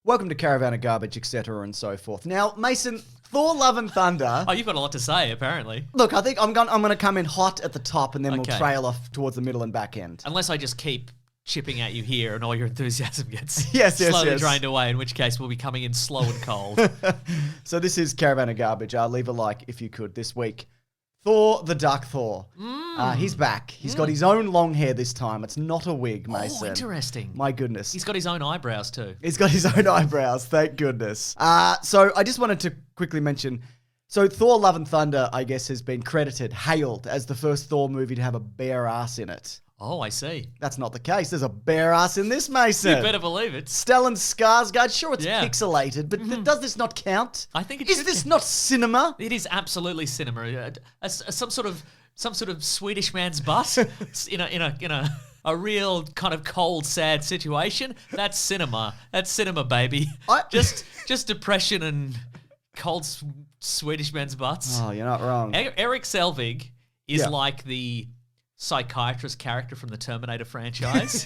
Welcome to Caravan of Garbage, etc. and so forth. Now, Mason, Thor: Love and Thunder. Oh, you've got a lot to say, apparently. Look, I think I'm going to come in hot at the top and then we'll Okay. trail off towards the middle and back end. Unless I just keep chipping at you here and all your enthusiasm gets Yes, slowly yes. drained away, in which case we'll be coming in slow and cold. So this is Caravan of Garbage. Leave a like if you could this week. Thor, the Dark Thor. He's back. He's got his own long hair this time. It's not a wig, Mason. Oh, interesting. My goodness. He's got his own eyebrows too. He's got his own eyebrows, thank goodness. So I just wanted to quickly mention, so Thor: Love and Thunder, I guess, has been hailed as the first Thor movie to have a bare ass in it. Oh, I see. That's not the case. There's a bare ass in this, Mason. You better believe it. Stellan Skarsgård, sure it's Yeah. pixelated, but does this not count? I think it Is should this count. not cinema? It is absolutely cinema. Some sort of Swedish man's butt in a real kind of cold, sad situation. That's cinema. That's cinema, baby. Just depression and cold Swedish men's butts. Oh, you're not wrong. Eric Selvig is Yeah. like the psychiatrist character from the Terminator franchise.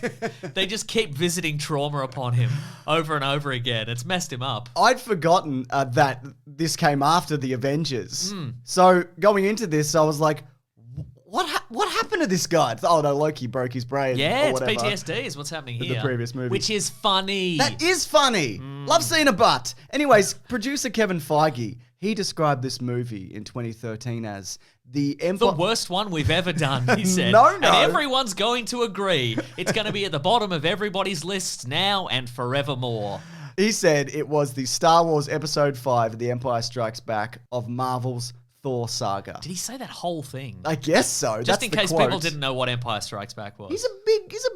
They just keep visiting trauma upon him over and over again. It's messed him up. I'd forgotten that this came after the Avengers. So going into this, I was like, what happened to this guy? Oh no, Loki broke his brain. Yeah, or it's whatever. PTSD is what's happening With here. the previous movie. Which is funny. That is funny. Love seeing a butt. Anyways, producer Kevin Feige, he described this movie in 2013 as the the worst one we've ever done, he said. No. And everyone's going to agree. It's going to be at the bottom of everybody's lists now and forevermore. He said it was the Star Wars Episode 5, The Empire Strikes Back, of Marvel's Thor saga. Did he say that whole thing? I guess so. Just That's in the case quote. people didn't know what Empire Strikes Back was. He's a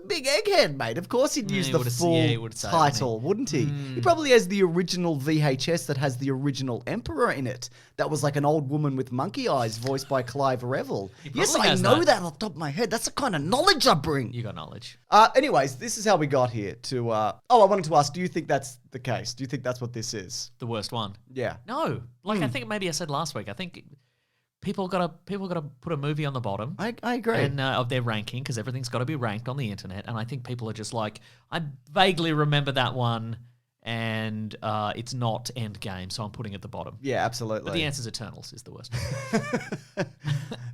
big egghead, mate. Of course he'd use he the would've- full yeah, he would say it, title, wouldn't he? He probably has the original VHS that has the original Emperor in it. That was like an old woman with monkey eyes voiced by Clive Revel. Yes, probably I has know that. that off the top of my head. That's the kind of knowledge I bring. You got knowledge. Anyways, this is how we got here to... I wanted to ask, do you think that's the case? Do you think that's what this is? The worst one. Yeah. No. Like I think maybe I said last week, I think people gotta put a movie on the bottom. I agree. And of their ranking, because everything's got to be ranked on the internet. And I think people are just like, I vaguely remember that one, and it's not Endgame, so I'm putting it at the bottom. Yeah, absolutely. But the answer's Eternals is the worst.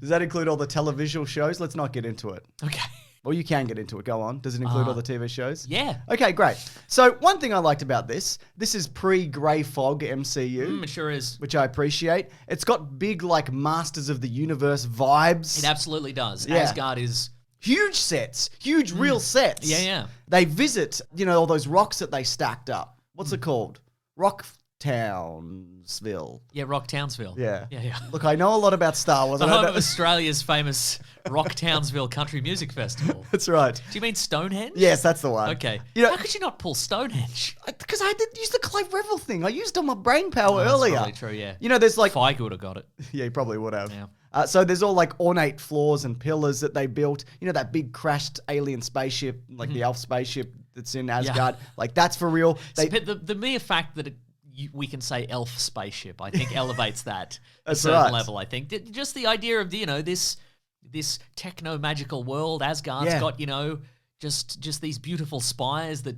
Does that include all the televisual shows? Let's not get into it. Okay. Well, you can get into it. Go on. Does it include all the TV shows? Yeah. Okay, great. So one thing I liked about this is pre-Grey Fog MCU, It sure is. which I appreciate. It's got big, like, Masters of the Universe vibes. It absolutely does. Yeah. Asgard is... Huge sets. Huge real sets. Yeah, yeah. They visit, all those rocks that they stacked up. What's it called? Townsville. Yeah, Rock Townsville. Yeah. Yeah. Look, I know a lot about Star Wars. The I don't home know- of Australia's famous Rock Townsville Country Music Festival. That's right. Do you mean Stonehenge? Yes, that's the one. Okay. You know, How could you not pull Stonehenge? because I did use the Clive Revel thing. I used all my brain power That's earlier. probably true, yeah. There's like... Feige would have got it. Yeah, you probably would have. Yeah. So there's all like ornate floors and pillars that they built. That big crashed alien spaceship, like the Elf spaceship that's in Asgard. Like that's for real. But the mere fact that we can say elf spaceship, I think elevates that a That's certain right. level, I think. Just the idea of, this techno-magical world, Asgard's Yeah. got, just these beautiful spires that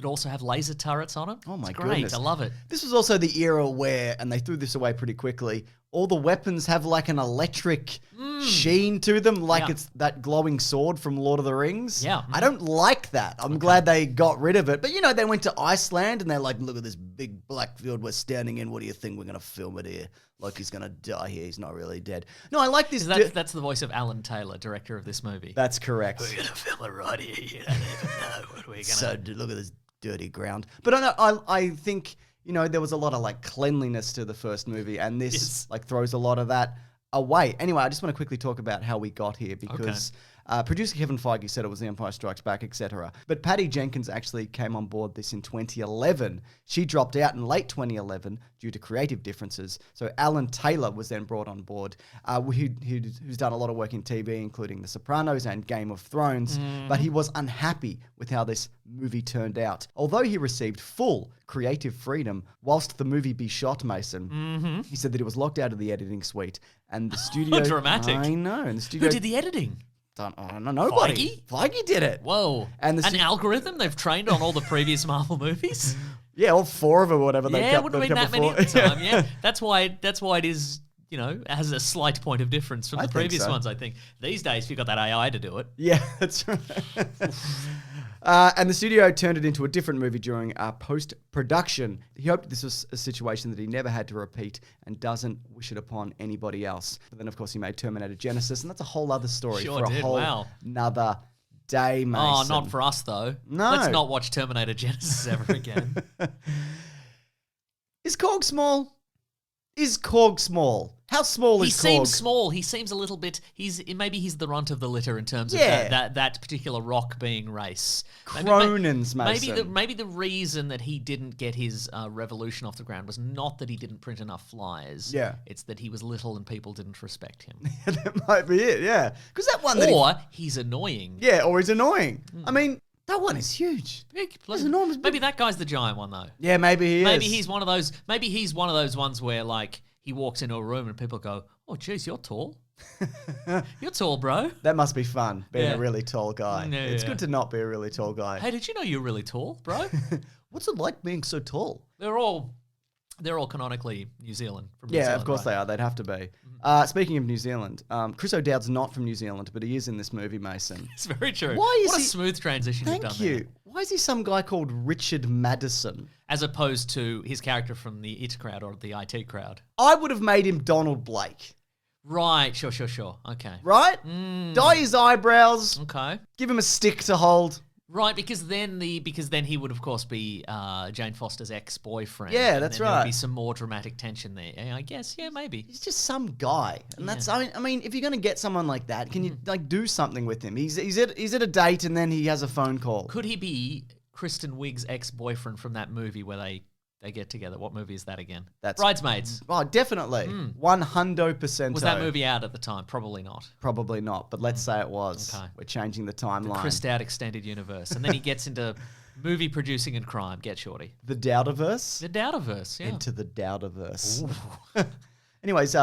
also have laser turrets on it. Oh my It's great. goodness. I love it. This was also the era where, and they threw this away pretty quickly, all the weapons have like an electric sheen to them, like Yeah. it's that glowing sword from Lord of the Rings. Yeah. I don't like that. I'm glad they got rid of it. But they went to Iceland and they're like, look at this big black field we're standing in. What do you think? We're going to film it here. Loki's going to die here. He's not really dead. No, I like this. That's the voice of Alan Taylor, director of this movie. That's correct. We're going to film it right here. You don't even know what we're going to... So look at this dirty ground. But I think there was a lot of like cleanliness to the first movie, and this like throws a lot of that away. Anyway, I just want to quickly talk about how we got here because producer Kevin Feige said it was The Empire Strikes Back, etc. But Patty Jenkins actually came on board this in 2011. She dropped out in late 2011 due to creative differences. So Alan Taylor was then brought on board, who's done a lot of work in TV, including The Sopranos and Game of Thrones. But he was unhappy with how this movie turned out. Although he received full creative freedom whilst the movie be shot, Mason, he said that he was locked out of the editing suite and the studio... dramatic. I know. And the studio... Who did the editing? I don't know. Nobody. Feige did it. Whoa. And An algorithm they've trained on all the previous Marvel movies? Yeah, all 4 of them or whatever. Yeah, it wouldn't have been that many at the before. time. Yeah, that's why it is. Has a slight point of difference from the previous ones. I think these days, if you got that AI to do it. Yeah, that's right. And the studio turned it into a different movie during post-production. He hoped this was a situation that he never had to repeat and doesn't wish it upon anybody else. But then, of course, he made Terminator Genesis, and that's a whole other story Sure for a did, whole wow. another day, Mason. Oh, not for us, though. No. Let's not watch Terminator Genesis ever again. Is Korg small? Is Korg small? How small is Korg? He seems small. He seems a little bit. Maybe he's the runt of the litter in terms of that particular rock being race. Cronin's, Mason. Maybe the reason that he didn't get his revolution off the ground was not that he didn't print enough flyers. Yeah. It's that he was little and people didn't respect him. That might be it, yeah. Because that one he's annoying. Yeah, or he's annoying. I mean, that one is huge. Big. It's enormous. Maybe that guy's the giant one, though. Yeah, maybe he is. Maybe he's one of those. Maybe he's one of those ones where, like, he walks into a room and people go, "Oh, geez, you're tall. You're tall, bro." That must be fun, being a really tall guy. Yeah, it's good to not be a really tall guy. Hey, did you know you're really tall, bro? What's it like being so tall? They're all canonically New Zealand. From New Yeah, Zealand, of course right? they are. They'd have to be. Speaking of New Zealand, Chris O'Dowd's not from New Zealand, but he is in this movie, Mason. It's very true. Why is what a he- smooth transition you've done Thank you. there. Why is he some guy called Richard Madison? As opposed to his character from the IT crowd or the IT crowd. I would have made him Donald Blake. Right, sure. Okay. Right? Dye his eyebrows. Okay. Give him a stick to hold. Right, because then he would of course be Jane Foster's ex-boyfriend. Yeah, and that's then There would right. be some more dramatic tension there. Yeah, I guess, yeah, maybe. He's just some guy, and that's. I mean, if you're gonna get someone like that, can you do something with him? He's at a date, and then he has a phone call. Could he be Kristen Wiig's ex-boyfriend from that movie where they get together? What movie is that again? That's Bridesmaids. Oh, definitely, 100%. Was that movie out at the time? Probably not. Probably not, but let's say it was. Okay. We're changing the timeline. Chris Dowd extended universe, and then he gets into movie producing and crime. Get shorty. The Dowdiverse. The Dowdiverse. Yeah. Into the Dowdiverse. Anyways,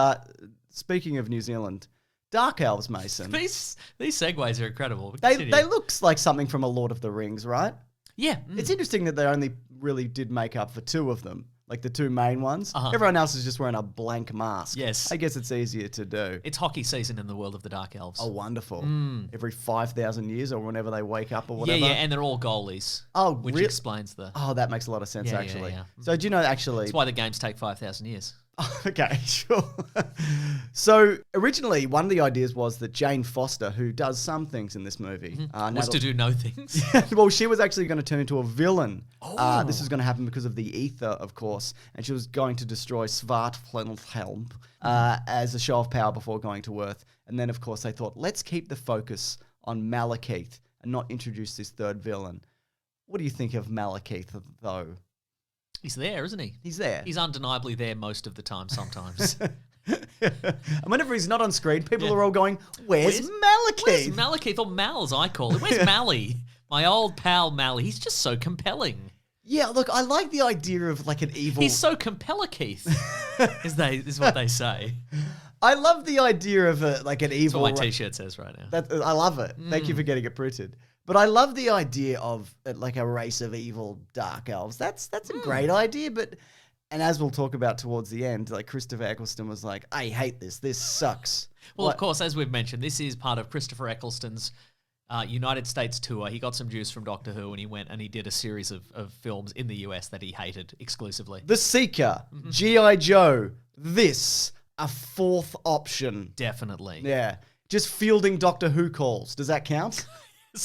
speaking of New Zealand, Dark Elves, Mason. These segues are incredible. They look like something from a Lord of the Rings, right? Yeah. It's interesting that they only really did make up for 2 of them, like the 2 main ones. Uh-huh. Everyone else is just wearing a blank mask. Yes. I guess it's easier to do. It's hockey season in the world of the Dark Elves. Oh, wonderful. Every 5,000 years or whenever they wake up or yeah, whatever. and they're all goalies. Oh, which really? explains the. Oh, that makes a lot of sense, Yeah, actually. yeah. So do you know, actually... That's why the games take 5,000 years. Okay, sure. So originally, one of the ideas was that Jane Foster, who does some things in this movie, Was to do no things. well, she was actually going to turn into a villain. Oh. This was going to happen because of the ether, of course, and she was going to destroy Svartflelm as a show of power before going to Earth. And then, of course, they thought, let's keep the focus on Malekith and not introduce this third villain. What do you think of Malekith, though? He's there, isn't he? He's there. He's undeniably there most of the time sometimes. And whenever he's not on screen, people are all going, Where's Malekith? Where's Malekith? Or Mal's, I call it. Where's Mally? My old pal Mally. He's just so compelling. Yeah, look, I like the idea of like an evil... He's so Keith, is what they say. I love the idea of like an evil... That's what my t-shirt says right now. I love it. Thank you for getting it printed. But I love the idea of like a race of evil dark elves. That's a great idea. And as we'll talk about towards the end, like Christopher Eccleston was like, I hate this. This sucks. Well, of course, as we've mentioned, this is part of Christopher Eccleston's United States tour. He got some juice from Doctor Who and he went and he did a series of films in the US that he hated exclusively. The Seeker, G.I. Joe, this, a 4th option. Definitely. Yeah. Just fielding Doctor Who calls. Does that count?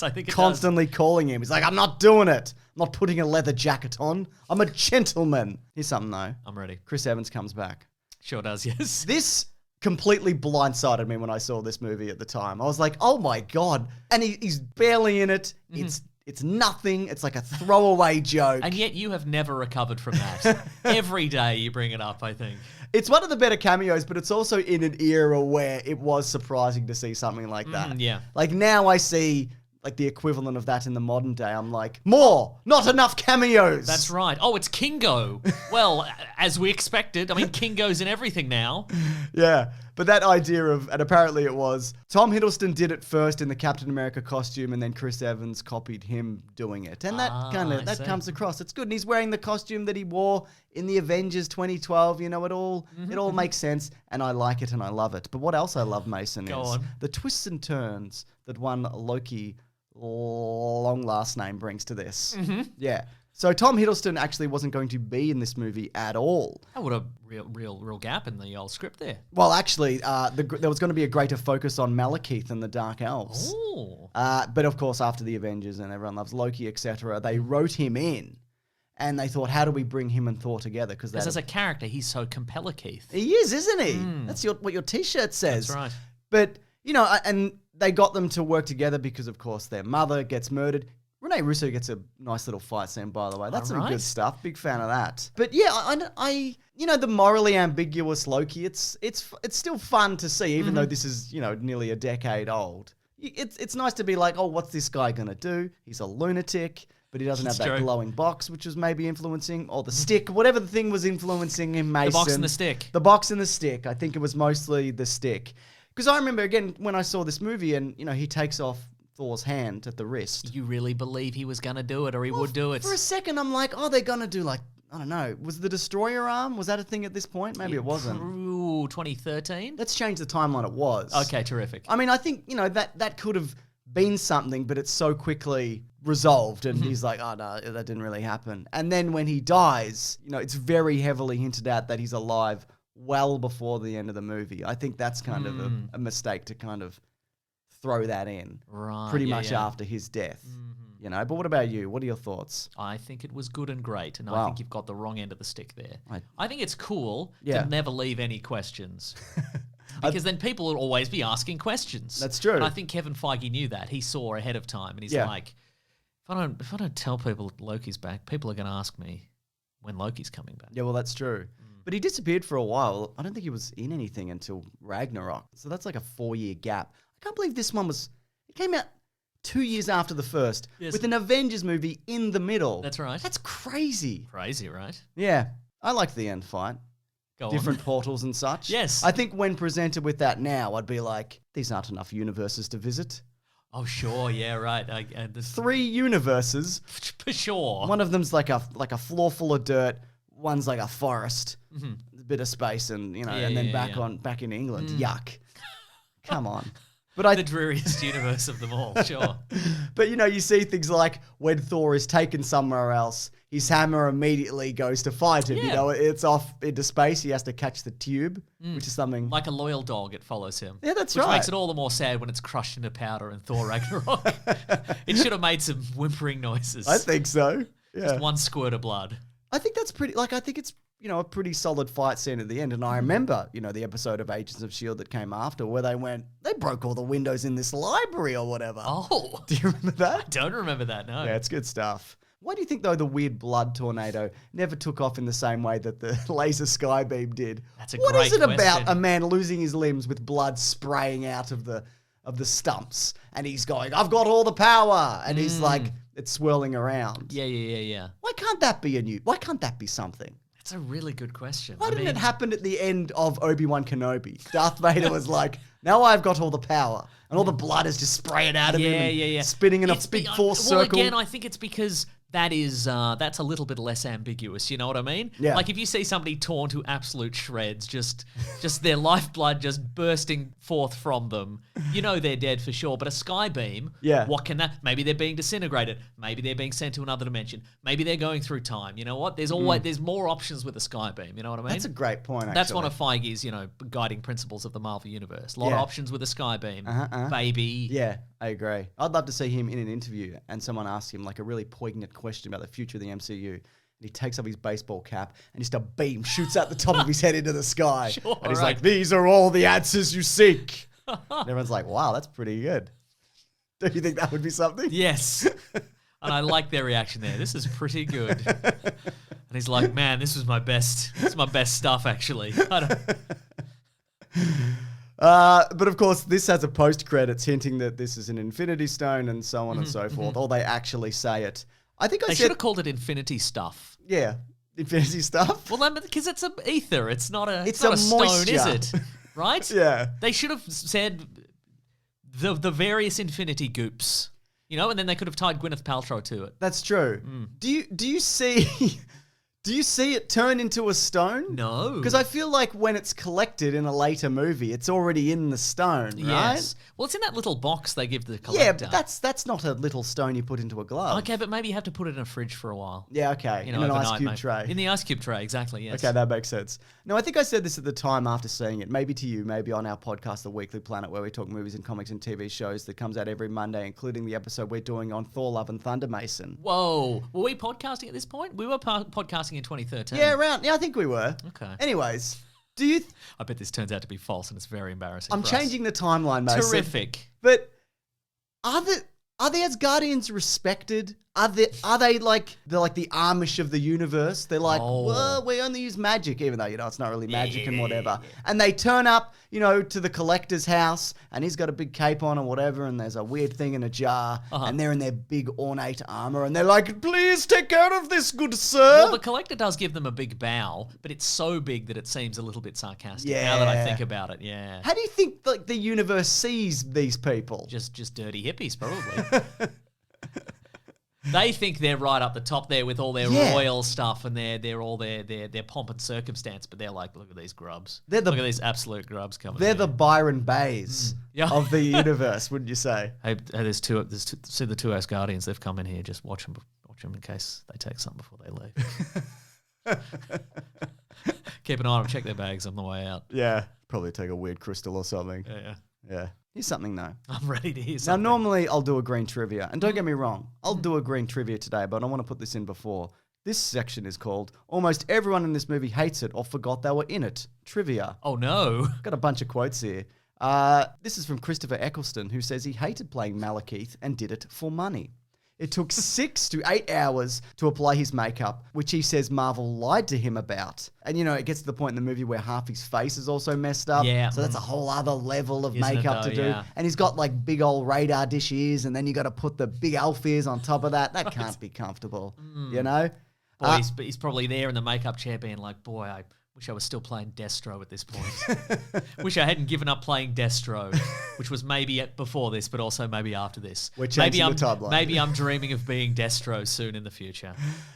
I think it Constantly calling him. He's like, I'm not doing it. I'm not putting a leather jacket on. I'm a gentleman. Here's something, though. I'm ready. Chris Evans comes back. Sure does, yes. This completely blindsided me when I saw this movie at the time. I was like, oh my God. And he's barely in it. It's nothing. It's like a throwaway joke. And yet you have never recovered from that. Every day you bring it up, I think. It's one of the better cameos, but it's also in an era where it was surprising to see something like that. Yeah. Like now I see... like the equivalent of that in the modern day, I'm like, more, not enough cameos. That's right. Oh, it's Kingo. Well, as we expected. I mean, Kingo's in everything now. Yeah. But that idea of, and apparently it was, Tom Hiddleston did it first in the Captain America costume, and then Chris Evans copied him doing it. And that comes across. It's good. And he's wearing the costume that he wore in the Avengers 2012. You know, it all makes sense, and I like it and I love it. But what else I love, Mason, is the twists and turns that one Loki long last name brings to this. Yeah. So Tom Hiddleston actually wasn't going to be in this movie at all. That would have real gap in the old script there. Well, actually, there was going to be a greater focus on Malekith and the Dark Elves. Oh. But of course, after the Avengers and Everyone Loves Loki, etc., they wrote him in. And they thought, how do we bring him and Thor together? Because as a character, he's so Keith. He is, isn't he? That's what your T-shirt says. That's right. But, you know, and they got them to work together because, of course, their mother gets murdered. Rene Russo gets a nice little fight scene, by the way. That's some good stuff. Big fan of that. But yeah, I you know, the morally ambiguous Loki, it's still fun to see, even though this is, you know, nearly a decade old. It's nice to be like, oh, what's this guy going to do? He's a lunatic, but he doesn't have that glowing box, which was maybe influencing, or the stick, whatever the thing was influencing him, Mason. The box and the stick. The box and the stick. I think it was mostly the stick. Because I remember, again, when I saw this movie and, you know, he takes off Thor's hand at the wrist. You really believe he was going to do it, or he would do it? For a second, I'm like, oh, they're going to do, like, I don't know. Was the Destroyer arm? Was that a thing at this point? Maybe it wasn't. 2013? Let's change the timeline. It was. Okay, terrific. I mean, I think, you know, that could have been something, but it's so quickly resolved, and he's like, oh, no, that didn't really happen. And then when he dies, you know, it's very heavily hinted at that he's alive well before the end of the movie. I think that's kind of a mistake to kind of throw that in pretty much after his death. You know, but what about you? What are your thoughts? I think it was good and great, and I think you've got the wrong end of the stick there. I think it's cool to never leave any questions. Because then people will always be asking questions. That's true. And I think Kevin Feige knew that. He saw ahead of time, and he's like, if I don't tell people Loki's back, people are going to ask me when Loki's coming back. Yeah, well, that's true. But he disappeared for a while. I don't think he was in anything until Ragnarok. So that's like a 4-year gap. I can't believe this one it came out 2 years after the first, with an Avengers movie in the middle. That's right. That's crazy. Crazy, right? Yeah. I like the end fight. Different portals and such. Yes. I think when presented with that now, I'd be like, these aren't enough universes to visit. Oh, sure. Yeah, right. 3 universes. For sure. One of them's like a floor full of dirt. One's like a forest. A bit of space and, you know, and then back in England. Yuck. Come on. But the dreariest universe of them all, sure. But, you know, you see things like when Thor is taken somewhere else, his hammer immediately goes to fight him. Yeah. You know, it's off into space. He has to catch the tube, which is something... Like a loyal dog, it follows him. Yeah, that's right. Which makes it all the more sad when it's crushed into powder in Thor Ragnarok. It should have made some whimpering noises. I think so. Yeah. Just one squirt of blood. I think that's pretty... Like, I think it's, you know, a pretty solid fight scene at the end. And I remember, you know, the episode of Agents of S.H.I.E.L.D. that came after where they broke all the windows in this library or whatever. Oh. Do you remember that? I don't remember that, no. Yeah, it's good stuff. Why do you think, though, the weird blood tornado never took off in the same way that the laser skybeam did? That's a great question. What is it about a man losing his limbs with blood spraying out of the stumps? And he's going, I've got all the power. And he's like, it's swirling around. Yeah. Why can't that be something? That's a really good question. Why didn't it happen at the end of Obi-Wan Kenobi? Darth Vader was like, now I've got all the power. And all the blood is just spraying out of him and spinning in a big force circle. Well, again, I think it's because that's a little bit less ambiguous, you know what I mean? Yeah. Like if you see somebody torn to absolute shreds, just their lifeblood just bursting forth from them, you know they're dead for sure. But a sky beam, what can that? Maybe they're being disintegrated. Maybe they're being sent to another dimension. Maybe they're going through time. You know what? There's more options with a sky beam. You know what I mean? That's a great point. Actually. That's one of Feige's, you know, guiding principles of the Marvel universe. A lot of options with a sky beam, baby. Yeah, I agree. I'd love to see him in an interview and someone asks him like a really poignant question about the future of the MCU. And he takes off his baseball cap and just a beam shoots out the top of his head into the sky. Sure, and he's like, these are all the answers you seek. And everyone's like, wow, that's pretty good. Don't you think that would be something? Yes. And I like their reaction there. This is pretty good. And he's like, man, this is my best stuff, actually. But of course, this has a post-credits hinting that this is an Infinity Stone and so on and so forth. Or they actually say it. I think they should have called it Infinity Stuff. Yeah, Infinity Stuff. Well, because it's an ether. It's not a moisture. stone, is it? right? Yeah. They should have said the various Infinity Goops, and then they could have tied Gwyneth Paltrow to it. That's true. Do you see do you see it turn into a stone? No. Because I feel like when it's collected in a later movie, it's already in the stone, right? Yes. Well, it's in that little box they give the collector. Yeah, but that's not a little stone you put into a glove. Okay, but maybe you have to put it in a fridge for a while. Yeah, okay. In an overnight, ice cube maybe. tray. In the ice cube tray, exactly, yes. Okay, that makes sense. No, I think I said this at the time after seeing it, maybe to you, maybe on our podcast, The Weekly Planet, where we talk movies and comics and TV shows that comes out every Monday, including the episode we're doing on Thor, Love and Thunder, Mason. Whoa. Were we podcasting at this point? We were podcasting in 2013. Yeah, I think we were. Okay. Anyways, do you... I bet this turns out to be false and it's very embarrassing I'm for us. changing the timeline, Mason. Terrific. But are the Asgardians respected? Are they like they're like the Amish of the universe? They're like, well, we only use magic, even though it's not really magic and whatever. And they turn up, to the collector's house, and he's got a big cape on or whatever, and there's a weird thing in a jar, and they're in their big ornate armor, and they're like, please take care of this, good sir. Well, the collector does give them a big bow, but it's so big that it seems a little bit sarcastic. Now that I think about it, yeah. How do you think the universe sees these people? Just dirty hippies, probably. They think they're right up the top there with all their royal stuff and they're all their pomp and circumstance, but they're like, look at these grubs. Look at these absolute grubs coming. They're the Byron Bays of the universe, wouldn't you say? Hey, there's two. See the two Asgardians. They've come in here. Just watch them in case they take something before they leave. Keep an eye on them. Check their bags on the way out. Yeah, probably take a weird crystal or something. Yeah. Here's something, though. I'm ready to hear something. Now, normally I'll do a green trivia. And don't get me wrong, I'll do a green trivia today, but I want to put this in before. This section is called Almost Everyone in This Movie Hates It or Forgot They Were in It. Trivia. Oh, no. Got a bunch of quotes here. This is from Christopher Eccleston, who says he hated playing Malekith and did it for money. It took 6 to 8 hours to apply his makeup, which he says Marvel lied to him about. And, it gets to the point in the movie where half his face is also messed up. Yeah. So that's a whole other level of Isn't makeup it, to do. yeah. And he's got like big old radar dish ears, and then you got to put the big elf ears on top of that. That can't be comfortable, Boy, he's probably there in the makeup chair being like, boy, I wish I was still playing Destro at this point. Wish I hadn't given up playing Destro, which was maybe before this, but also maybe after this. We're changing the timeline. Maybe I'm dreaming of being Destro soon in the future.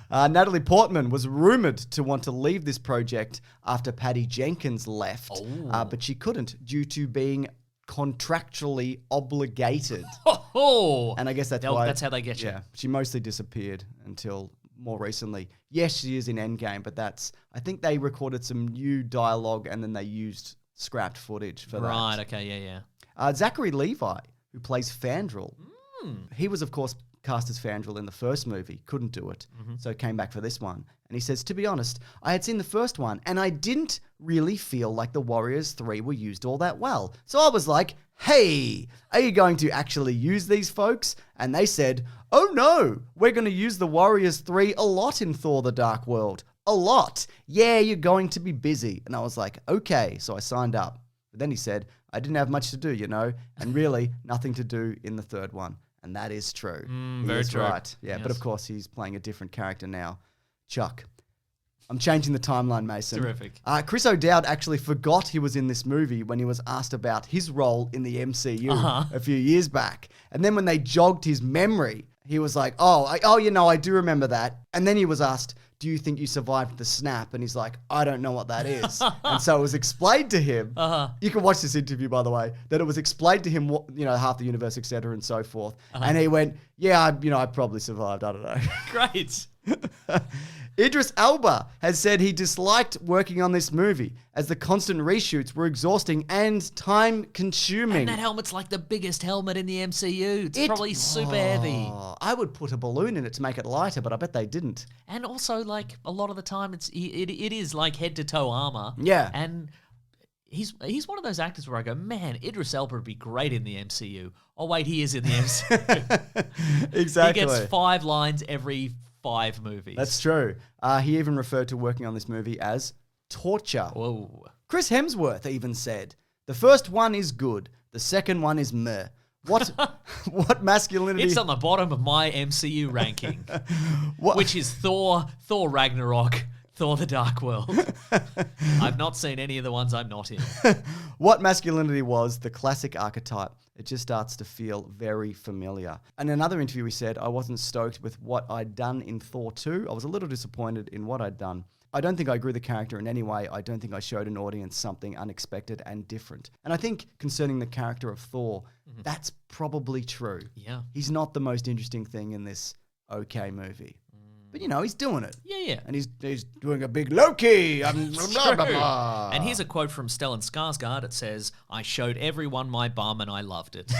Natalie Portman was rumoured to want to leave this project after Patty Jenkins left, but she couldn't due to being contractually obligated. And I guess that's why... That's how they get you. Yeah, she mostly disappeared until... more recently. Yes, she is in Endgame, but I think they recorded some new dialogue and then they used scrapped footage for that. Right, okay, yeah. Zachary Levi, who plays Fandral, he was, of course, cast as Fandral in the first movie, couldn't do it, so came back for this one. And he says, to be honest, I had seen the first one and I didn't really feel like the Warriors 3 were used all that well. So I was like, hey, are you going to actually use these folks? And they said, oh no, we're going to use the Warriors 3 a lot in Thor the Dark World. A lot. Yeah, you're going to be busy. And I was like, okay, so I signed up. But then he said, I didn't have much to do, and really nothing to do in the third one. And that is true. Very true. Right. Yeah, yes. But of course he's playing a different character now. Chuck. I'm changing the timeline, Mason. Terrific. Chris O'Dowd actually forgot he was in this movie when he was asked about his role in the MCU a few years back. And then when they jogged his memory, he was like, I do remember that. And then he was asked, do you think you survived the snap? And he's like, I don't know what that is. And so it was explained to him. You can watch this interview, by the way, that it was explained to him, half the universe, etc., and so forth. And he went, yeah, I probably survived. I don't know. Great. Idris Elba has said he disliked working on this movie as the constant reshoots were exhausting and time-consuming. And that helmet's like the biggest helmet in the MCU. It's probably super heavy. I would put a balloon in it to make it lighter, but I bet they didn't. And also, like, a lot of the time, it is like head-to-toe armor. Yeah. And he's one of those actors where I go, man, Idris Elba would be great in the MCU. Oh, wait, he is in the MCU. Exactly. He gets 5 lines every 5 movies. That's true. He even referred to working on this movie as torture. Whoa. Chris Hemsworth even said, the first one is good, the second one is meh. What masculinity... It's on the bottom of my MCU ranking, which is Thor Ragnarok, Thor the Dark World. I've not seen any of the ones I'm not in. what masculinity was, the classic archetype. It just starts to feel very familiar. In another interview, he said, I wasn't stoked with what I'd done in Thor 2. I was a little disappointed in what I'd done. I don't think I grew the character in any way. I don't think I showed an audience something unexpected and different. And I think concerning the character of Thor, that's probably true. Yeah. He's not the most interesting thing in this okay movie. But, you know, he's doing it. Yeah. And he's doing a big Loki. Blah, blah, blah. And here's a quote from Stellan Skarsgård. It says, I showed everyone my bum and I loved it.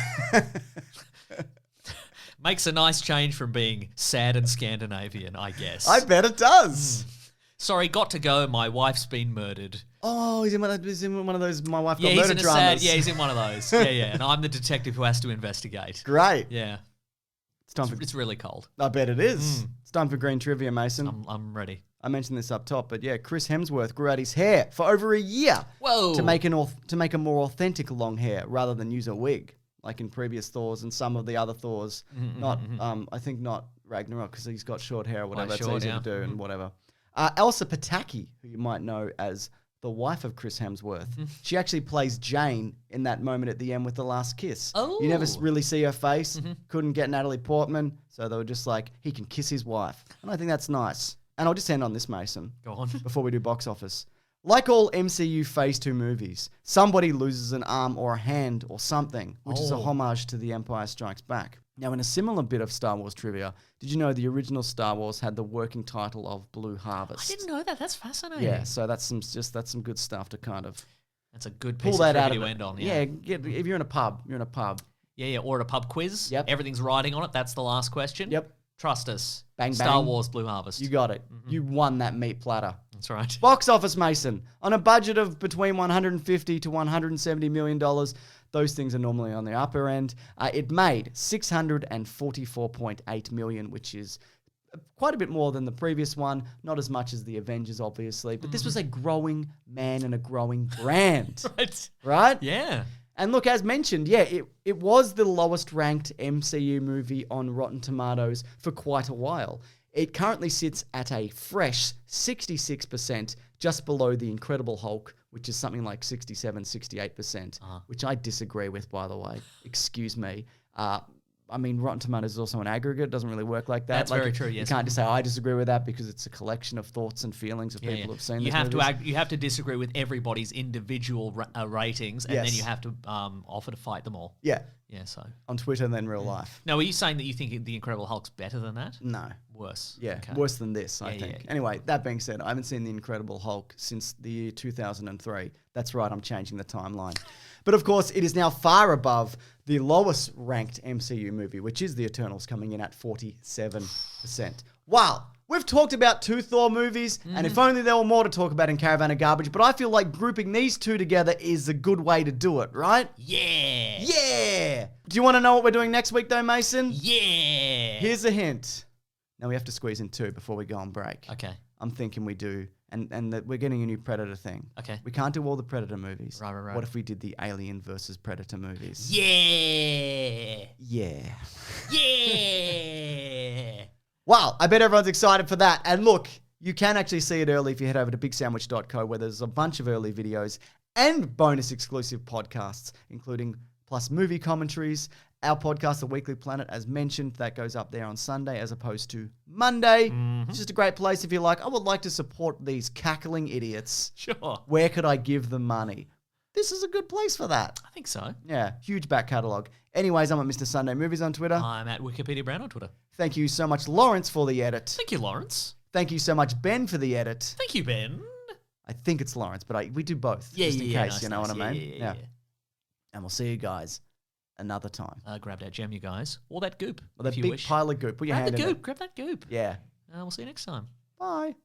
Makes a nice change from being sad and Scandinavian, I guess. I bet it does. Sorry, got to go. My wife's been murdered. Oh, he's in one of those my wife got murdered dramas. He's in one of those. Yeah. And I'm the detective who has to investigate. Great. Yeah. It's really cold. I bet it is. It's time for green trivia, Mason. I'm ready. I mentioned this up top, but yeah, Chris Hemsworth grew out his hair for over a year. Whoa. To make a more authentic long hair rather than use a wig like in previous Thors and some of the other Thors. I think not Ragnarok because he's got short hair or whatever. It's easy to do and whatever. Elsa Pataki, who you might know as the wife of Chris Hemsworth, she actually plays Jane in that moment at the end with the last kiss. Oh. You never really see her face. Couldn't get Natalie Portman, so they were just like, he can kiss his wife. And I think that's nice. And I'll just end on this, Mason. Go on. Before we do box office. Like all MCU Phase 2 movies, somebody loses an arm or a hand or something, which is a homage to The Empire Strikes Back. Now, in a similar bit of Star Wars trivia, did you know the original Star Wars had the working title of Blue Harvest? I didn't know that. That's fascinating. Yeah, so that's some good stuff to kind of that's a good pull piece that of out trivia of to end on. If you're in a pub, you're in a pub. Yeah, or at a pub quiz. Yep. Everything's riding on it. That's the last question. Yep. Trust us. Bang, Star bang. Wars Blue Harvest. You got it. You won that meat platter. That's right. Box office, Mason. On a budget of between $150 to $170 million, those things are normally on the upper end. It made $644.8 million, which is quite a bit more than the previous one. Not as much as the Avengers, obviously. But this was a growing man and a growing brand. Right. Right? Yeah. And look, as mentioned, it was the lowest ranked MCU movie on Rotten Tomatoes for quite a while. It currently sits at a fresh 66%, just below The Incredible Hulk, which is something like 67, 68%, which I disagree with, by the way. Excuse me. I mean, Rotten Tomatoes is also an aggregate. It doesn't really work like that. That's very true, yes. You can't just say, I disagree with that because it's a collection of thoughts and feelings of people who have seen you this have movies. You have to disagree with everybody's individual ratings, and then you have to offer to fight them all. Yeah. Yeah, so. On Twitter and then real life. Now, are you saying that you think The Incredible Hulk's better than that? No. Worse. Yeah, Okay. worse than this, I think. Yeah. Anyway, that being said, I haven't seen The Incredible Hulk since the year 2003. That's right, I'm changing the timeline. But of course, it is now far above the lowest ranked MCU movie, which is The Eternals, coming in at 47%. Wow, we've talked about 2 Thor movies, and if only there were more to talk about in Caravan of Garbage, but I feel like grouping these 2 together is a good way to do it, right? Yeah. Yeah! Do you want to know what we're doing next week, though, Mason? Yeah. Here's a hint. Now we have to squeeze in 2 before we go on break. Okay. I'm thinking we do, and that we're getting a new Predator thing. Okay. We can't do all the Predator movies. Right. What if we did the Alien versus Predator movies? Yeah. Yeah. Yeah. Wow, I bet everyone's excited for that. And look, you can actually see it early if you head over to bigsandwich.co, where there's a bunch of early videos and bonus exclusive podcasts, including plus movie commentaries. Our podcast, The Weekly Planet, as mentioned, that goes up there on Sunday as opposed to Monday. It's just a great place if you're like, I would like to support these cackling idiots. Sure. Where could I give them money? This is a good place for that. I think so. Yeah, huge back catalogue. Anyways, I'm at Mr. Sunday Movies on Twitter. I'm at Wikipedia Brown on Twitter. Thank you so much, Lawrence, for the edit. Thank you, Lawrence. Thank you so much, Ben, for the edit. Thank you, Ben. I think it's Lawrence, but we do both. Just in case, you know what I mean? Yeah. And we'll see you guys another time. Grab that gem, you guys. Or that goop, Or that if you big wish. pile of goop. Put your Grab hand the in goop. it. Grab that goop. Yeah. We'll see you next time. Bye.